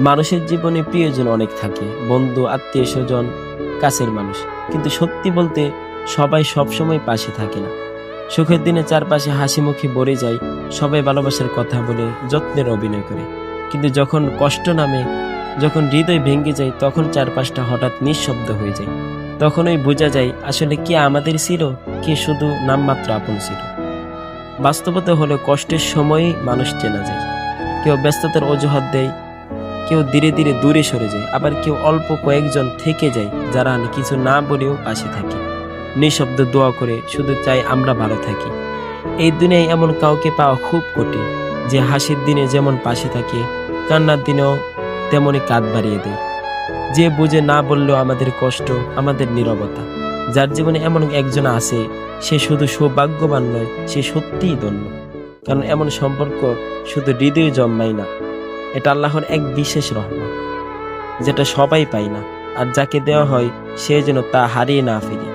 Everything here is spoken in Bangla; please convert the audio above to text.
মানুষের জীবনে প্রিয়জন অনেক থাকে, বন্ধু, আত্মীয় স্বজন, কাছের মানুষ। কিন্তু সত্যি বলতে সবাই সবসময় পাশে থাকে না। সুখের দিনে চারপাশে হাসি মুখে ভরে যায়, সবাই ভালোবাসার কথা বলে, যত্নের অভিনয় করে। কিন্তু যখন কষ্ট নামে, যখন হৃদয় ভেঙে যায়, তখন চারপাশটা হঠাৎ নিঃশব্দ হয়ে যায়। তখনই বোঝা যায় আসলে কে আমাদের ছিল, কে শুধু নামমাত্র আপন ছিল। বাস্তবতা হলো কষ্টের সময়ই মানুষ চেনা যায়। কেউ ব্যস্ততার অজুহাত দেয়, কেউ ধীরে ধীরে দূরে সরে যায়, আবার কেউ অল্প কয়েকজন থেকে যায় যারা কিছু না বলেও পাশে থাকে, নিঃশব্দ দোয়া করে, শুধু চাই আমরা ভালো থাকি। এই দুনিয়ায় এমন কাউকে পাওয়া খুব কঠিন, যে হাসির দিনে যেমন পাশে থাকে, কান্নার দিনেও তেমনই কাঁধ বাড়িয়ে দেয়। যে বুঝে না বললেও আমাদের কষ্ট, আমাদের নীরবতা। যার জীবনে এমন একজন আছে, সে শুধু সৌভাগ্যবান নয়, সে সত্যিই ধন্য। কারণ এমন সম্পর্ক শুধু হৃদয়ে জন্মায় না, এটা আল্লাহর এক বিশেষ রহমত, যেটা সবাই পায় না। আর যাকে দেওয়া হয় সে যেন তা হারিয়ে না ফেলে।